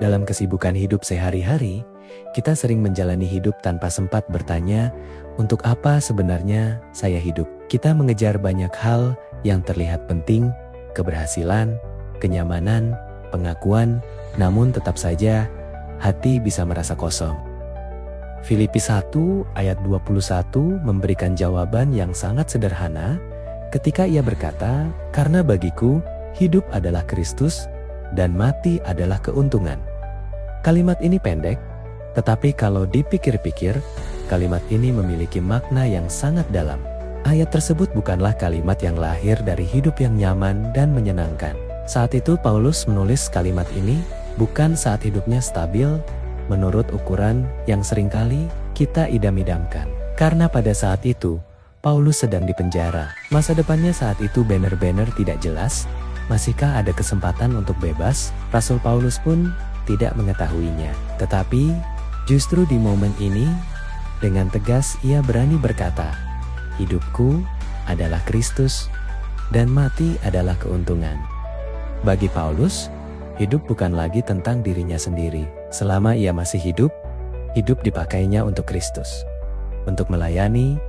Dalam kesibukan hidup sehari-hari, kita sering menjalani hidup tanpa sempat bertanya, untuk apa sebenarnya saya hidup? Kita mengejar banyak hal yang terlihat penting, keberhasilan, kenyamanan, pengakuan, namun tetap saja hati bisa merasa kosong. Filipi 1 ayat 21 memberikan jawaban yang sangat sederhana ketika ia berkata, "Karena bagiku hidup adalah Kristus dan mati adalah keuntungan." Kalimat ini pendek, tetapi kalau dipikir-pikir, kalimat ini memiliki makna yang sangat dalam. Ayat tersebut bukanlah kalimat yang lahir dari hidup yang nyaman dan menyenangkan. Saat itu Paulus menulis kalimat ini bukan saat hidupnya stabil menurut ukuran yang seringkali kita idam-idamkan. Karena pada saat itu, Paulus sedang dipenjara. Masa depannya saat itu benar-benar tidak jelas. Masihkah ada kesempatan untuk bebas? Rasul Paulus pun tidak mengetahuinya. Tetapi justru di momen ini, dengan tegas ia berani berkata, "Hidupku adalah Kristus dan mati adalah keuntungan." Bagi Paulus, hidup bukan lagi tentang dirinya sendiri. Selama ia masih hidup, hidup dipakainya untuk Kristus, untuk melayani,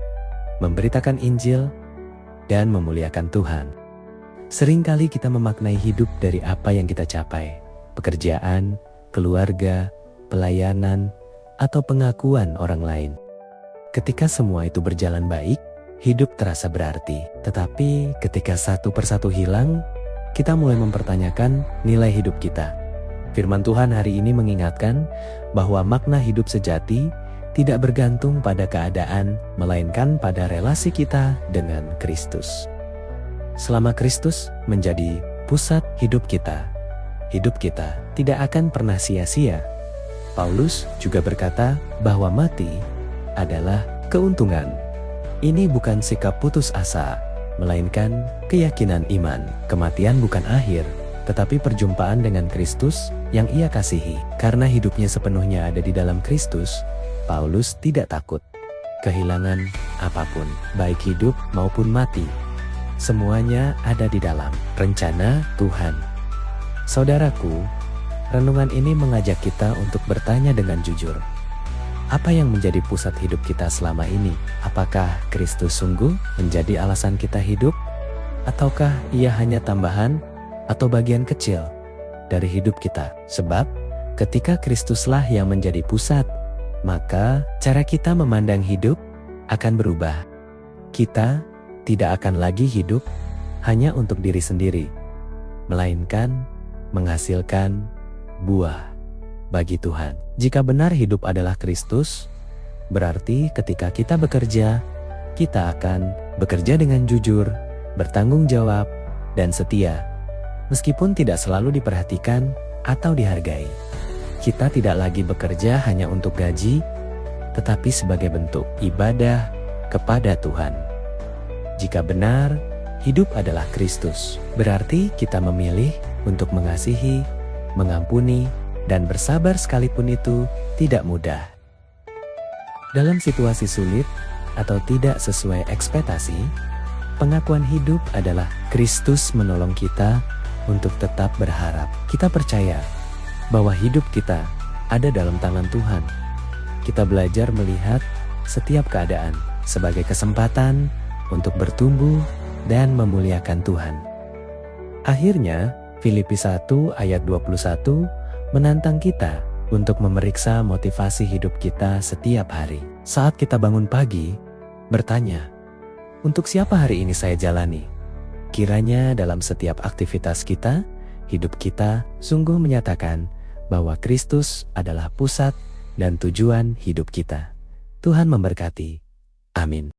memberitakan Injil, dan memuliakan Tuhan. Seringkali kita memaknai hidup dari apa yang kita capai, pekerjaan, keluarga, pelayanan, atau pengakuan orang lain. Ketika semua itu berjalan baik, hidup terasa berarti. Tetapi ketika satu persatu hilang, kita mulai mempertanyakan nilai hidup kita. Firman Tuhan hari ini mengingatkan bahwa makna hidup sejati tidak bergantung pada keadaan, melainkan pada relasi kita dengan Kristus. Selama Kristus menjadi pusat hidup kita tidak akan pernah sia-sia. Paulus juga berkata bahwa mati adalah keuntungan. Ini bukan sikap putus asa, melainkan keyakinan iman. Kematian bukan akhir, tetapi perjumpaan dengan Kristus yang ia kasihi. Karena hidupnya sepenuhnya ada di dalam Kristus, Paulus tidak takut kehilangan apapun, baik hidup maupun mati. Semuanya ada di dalam rencana Tuhan. Saudaraku, renungan ini mengajak kita untuk bertanya dengan jujur. Apa yang menjadi pusat hidup kita selama ini? Apakah Kristus sungguh menjadi alasan kita hidup? Ataukah ia hanya tambahan atau bagian kecil dari hidup kita? Sebab ketika Kristuslah yang menjadi pusat, maka cara kita memandang hidup akan berubah. Kita tidak akan lagi hidup hanya untuk diri sendiri, melainkan menghasilkan buah bagi Tuhan. Jika benar hidup adalah Kristus, berarti ketika kita bekerja, kita akan bekerja dengan jujur, bertanggung jawab, dan setia. Meskipun tidak selalu diperhatikan atau dihargai. Kita tidak lagi bekerja hanya untuk gaji, tetapi sebagai bentuk ibadah kepada Tuhan. Jika benar hidup adalah Kristus, berarti kita memilih untuk mengasihi, mengampuni, dan bersabar sekalipun itu tidak mudah. Dalam situasi sulit atau tidak sesuai ekspektasi, pengakuan hidup adalah Kristus menolong kita untuk tetap berharap. Kita percaya bahwa hidup kita ada dalam tangan Tuhan. Kita belajar melihat setiap keadaan sebagai kesempatan untuk bertumbuh dan memuliakan Tuhan. Akhirnya, Filipi 1 ayat 21 menantang kita untuk memeriksa motivasi hidup kita setiap hari. Saat kita bangun pagi, bertanya, untuk siapa hari ini saya jalani? Kiranya dalam setiap aktivitas kita, hidup kita sungguh menyatakan bahwa Kristus adalah pusat dan tujuan hidup kita. Tuhan memberkati. Amin.